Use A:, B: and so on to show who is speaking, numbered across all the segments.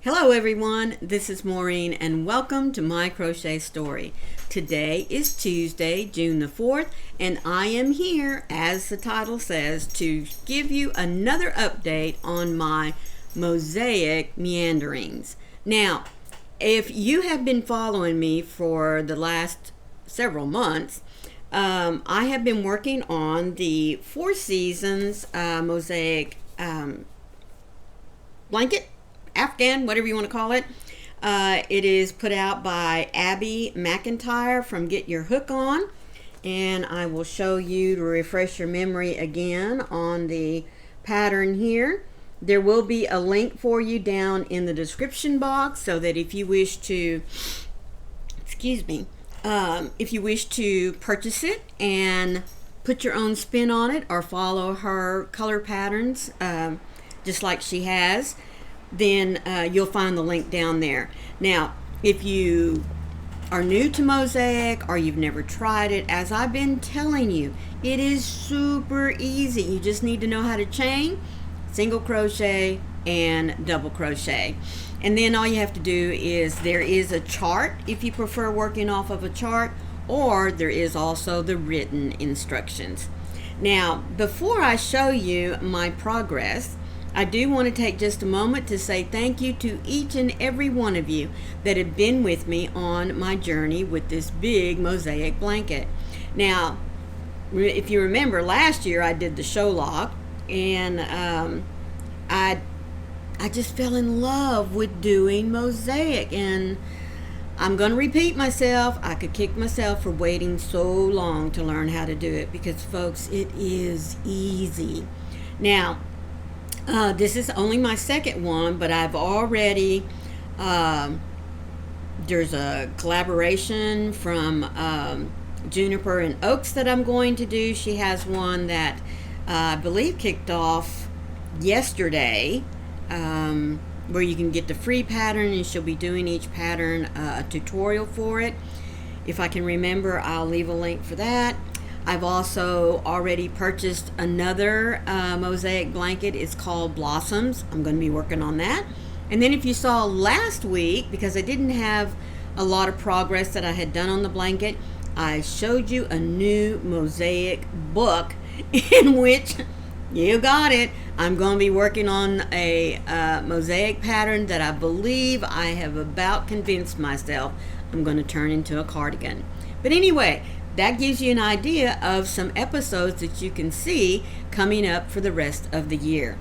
A: Hello everyone, this is Maureen and welcome to My Crochet Story. Today is Tuesday, June the 4th, and I am here, as the title says, to give you another update on my mosaic meanderings. Now, if you have been following me for the last several months, I have been working on the Four Seasons mosaic blanket, Afghan, whatever you want to call it. It is put out by Abby McIntyre from Get Your Hook On, and I will show you to refresh your memory again on the pattern here. There will be a link for you down in the description box so that if you wish to, if you wish to purchase it and put your own spin on it or follow her color patterns just like she has, then you'll find the link down there. Now, if you are new to mosaic or you've never tried it, as I've been telling you, it is super easy. You just need to know how to chain, single crochet, and double crochet. And then all you have to do is, there is a chart if you prefer working off of a chart, or there is also the written instructions. Now, before I show you my progress, I do want to take just a moment to say thank you to each and every one of you that have been with me on my journey with this big mosaic blanket. Now, if you remember, last year I did the show lock, and I just fell in love with doing mosaic, and I'm going to repeat myself. I could kick myself for waiting so long to learn how to do it, because folks, it is easy. Now, this is only my second one, but I've already, there's a collaboration from Juniper and Oaks that I'm going to do. She has one that I believe kicked off yesterday, where you can get the free pattern, and she'll be doing each pattern a tutorial for it. If I can remember, I'll leave a link for that. I've also already purchased another mosaic blanket. It's called Blossoms. I'm going to be working on that. And then if you saw last week, because I didn't have a lot of progress that I had done on the blanket, I showed you a new mosaic book in which, you got it, I'm going to be working on a mosaic pattern that I believe I have about convinced myself I'm going to turn into a cardigan. But anyway, that gives you an idea of some episodes that you can see coming up for the rest of the year.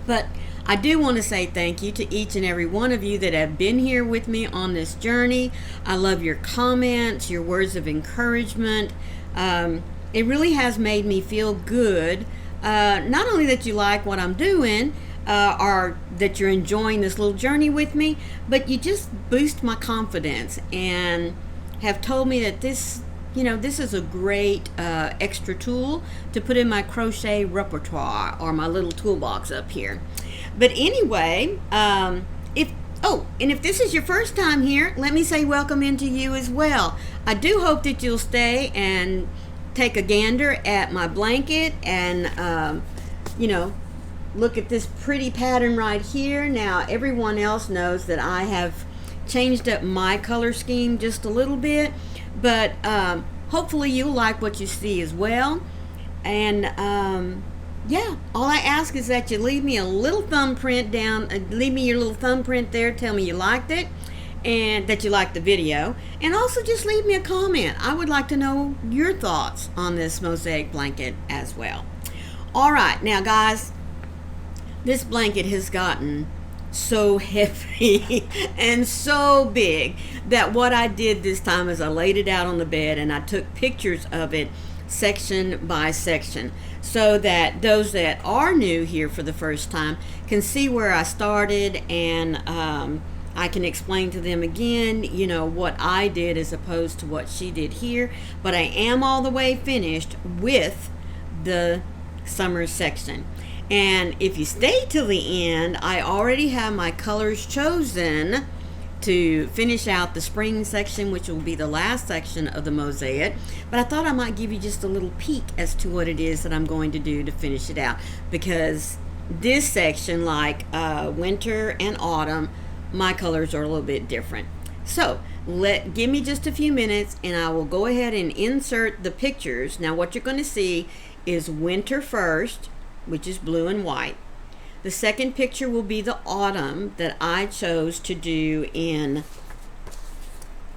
A: But I do want to say thank you to each and every one of you that have been here with me on this journey. I love your comments, your words of encouragement. It really has made me feel good. Not only that you like what I'm doing, or that you're enjoying this little journey with me, but you just boost my confidence and have told me that this is a great extra tool to put in my crochet repertoire, or my little toolbox up here. But anyway, if this is your first time here, let me say welcome into you as well. I do hope that you'll stay and take a gander at my blanket and, look at this pretty pattern right here. Now, everyone else knows that I have changed up my color scheme just a little bit, but hopefully you'll like what you see as well. And all I ask is that you leave me a little thumbprint down, leave me your little thumbprint there, tell me you liked it and that you liked the video, and also just leave me a comment. I would like to know your thoughts on this mosaic blanket as well. All right, now guys, this blanket has gotten so heavy and so big that what I did this time is I laid it out on the bed and I took pictures of it section by section, so that those that are new here for the first time can see where I started, and I can explain to them again, what I did as opposed to what she did here. But I am all the way finished with the summer section. And if you stay till the end, I already have my colors chosen to finish out the spring section, which will be the last section of the mosaic. But I thought I might give you just a little peek as to what it is that I'm going to do to finish it out, because this section, like winter and autumn, my colors are a little bit different. So give me just a few minutes and I will go ahead and insert the pictures. Now what you're going to see is winter first, which is blue and white. The second picture will be the autumn that I chose to do in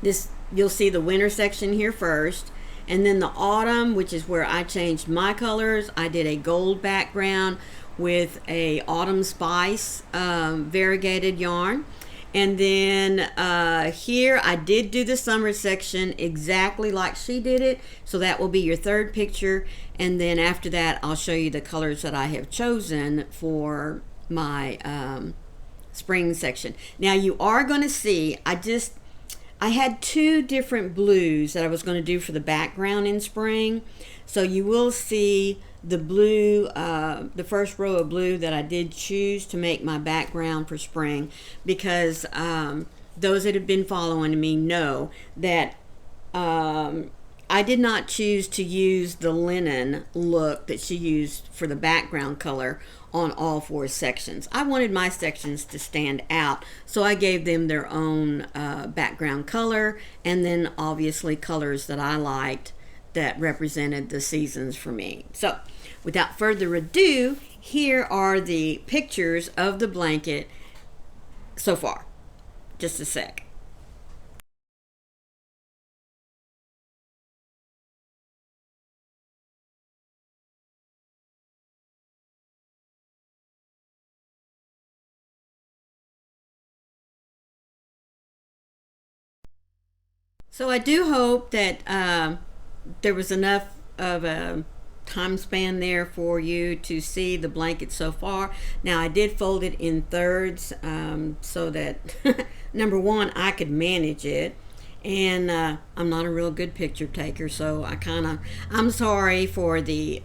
A: this. You'll see the winter section here first, and then the autumn, which is where I changed my colors. I did a gold background with a autumn spice variegated yarn. And then here I did do the summer section exactly like she did it. So that will be your third picture. And then after that, I'll show you the colors that I have chosen for my spring section. Now you are going to see, I had two different blues that I was going to do for the background in spring. So you will see the blue, the first row of blue that I did choose to make my background for spring, because those that have been following me know that I did not choose to use the linen look that she used for the background color on all four sections. I wanted my sections to stand out, so I gave them their own background color, and then obviously colors that I liked that represented the seasons for me. So without further ado, here are the pictures of the blanket so far. Just a sec. So I do hope that there was enough of a time span there for you to see the blanket so far. Now I did fold it in thirds so that number one, I could manage it, and I'm not a real good picture taker, so I'm sorry for the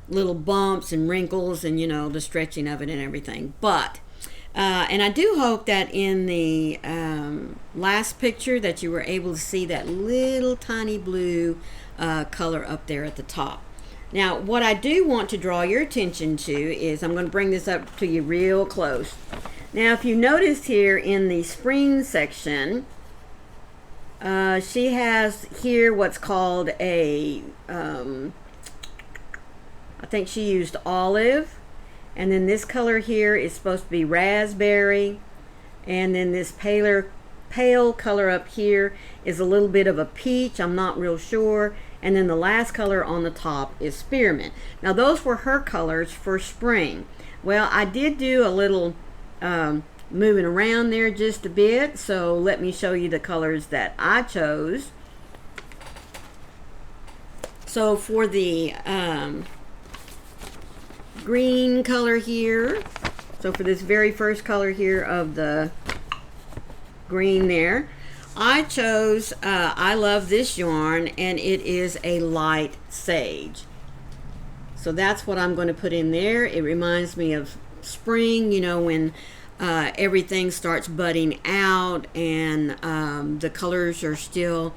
A: little bumps and wrinkles and the stretching of it and everything, but and I do hope that in the last picture that you were able to see that little tiny blue color up there at the top. Now what I do want to draw your attention to is, I'm going to bring this up to you real close. Now if you notice here in the spring section, she has here what's called a, I think she used olive. And then this color here is supposed to be raspberry. And then this pale color up here is a little bit of a peach. I'm not real sure. And then the last color on the top is spearmint. Now those were her colors for spring. Well, I did do a little moving around there just a bit. So let me show you the colors that I chose. So for the green color here, so for this very first color here of the green there, I chose I love this yarn, and it is a light sage. So that's what I'm going to put in there. It reminds me of spring, when everything starts budding out and the colors are still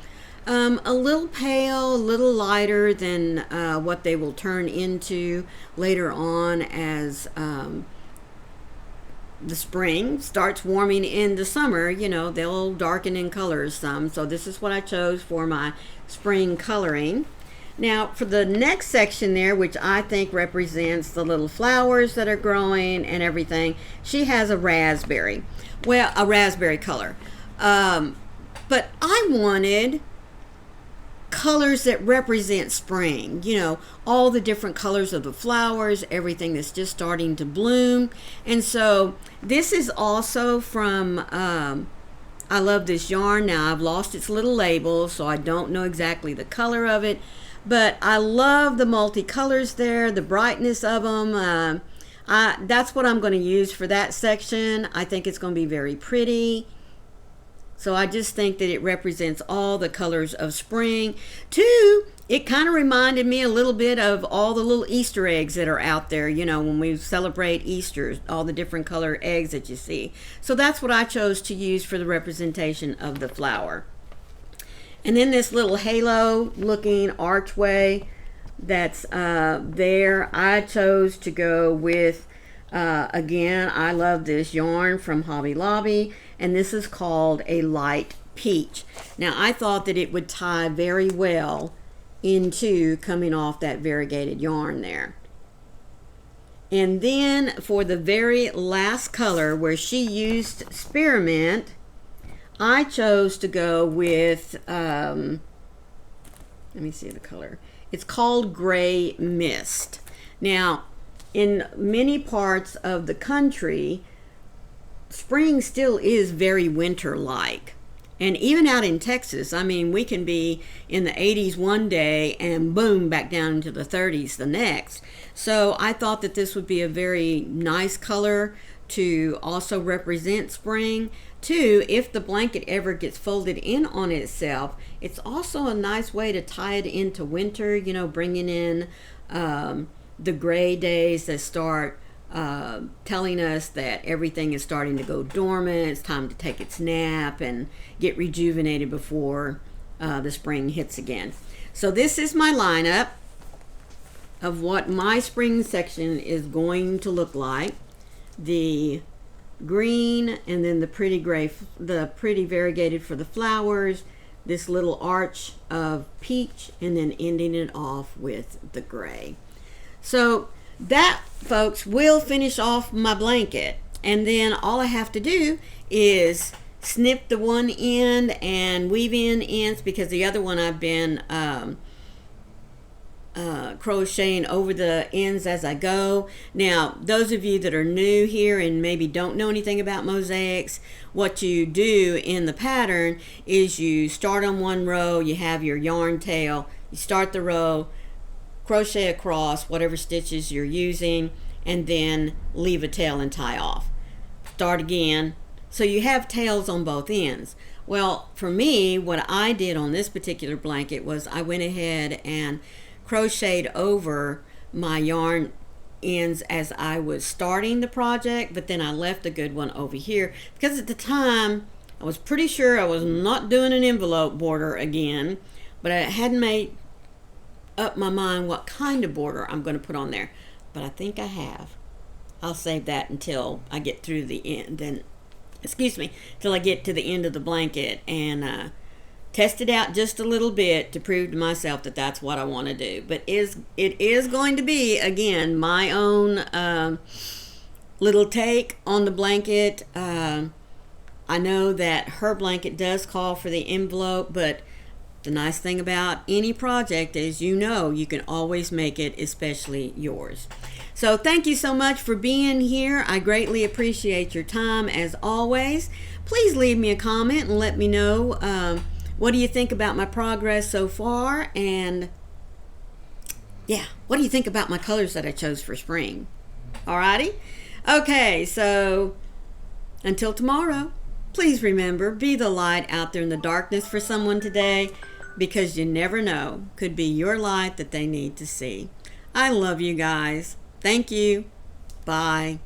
A: a little pale, a little lighter than what they will turn into later on as the spring starts warming into summer. They'll darken in colors some. So this is what I chose for my spring coloring. Now for the next section there, which I think represents the little flowers that are growing and everything, she has a raspberry. Well, a raspberry color. But I wanted colors that represent spring, all the different colors of the flowers, everything that's just starting to bloom. And so this is also from I love this yarn. Now I've lost its little label, so I don't know exactly the color of it, but I love the multicolors there, the brightness of them. That's what I'm going to use for that section. I think it's going to be very pretty. So I just think that it represents all the colors of spring. Too, it kind of reminded me a little bit of all the little Easter eggs that are out there, when we celebrate Easter, all the different color eggs that you see. So that's what I chose to use for the representation of the flower. And then this little halo looking archway that's there, I chose to go with Again, I love this yarn from Hobby Lobby, and this is called a light peach. Now, I thought that it would tie very well into coming off that variegated yarn there. And then for the very last color where she used spearmint, I chose to go with, let me see the color. It's called Gray Mist. Now, in many parts of the country, spring still is very winter-like. And even out in Texas, I mean, we can be in the 80s one day and boom, back down into the 30s the next. So I thought that this would be a very nice color to also represent spring. Too, if the blanket ever gets folded in on itself, it's also a nice way to tie it into winter, you know, bringing in the gray days that start telling us that everything is starting to go dormant. It's time to take its nap and get rejuvenated before the spring hits again. So this is my lineup of what my spring section is going to look like. The green, and then the pretty gray, the pretty variegated for the flowers, this little arch of peach, and then ending it off with the gray. So that, folks, will finish off my blanket. And then all I have to do is snip the one end and weave in ends, because the other one I've been crocheting over the ends as I go. Now, those of you that are new here and maybe don't know anything about mosaics, what you do in the pattern is you start on one row, you have your yarn tail, you start the row, crochet across whatever stitches you're using, and then leave a tail and tie off. Start again. So you have tails on both ends. Well, for me, what I did on this particular blanket was I went ahead and crocheted over my yarn ends as I was starting the project, but then I left a good one over here because at the time I was pretty sure I was not doing an envelope border again, but I hadn't made up my mind what kind of border I'm going to put on there, but I think I have. I'll save that until I get through the end, and till I get to the end of the blanket and test it out just a little bit to prove to myself that that's what I want to do. But it is going to be, again, my own little take on the blanket. I know that her blanket does call for the envelope, but the nice thing about any project is, you know, you can always make it especially yours. So thank you so much for being here. I greatly appreciate your time as always. Please leave me a comment and let me know what do you think about my progress so far, and yeah, what do you think about my colors that I chose for spring? Alrighty? Okay, so until tomorrow, please remember, be the light out there in the darkness for someone today, because you never know, could be your light that they need to see. I love you guys. Thank you. Bye.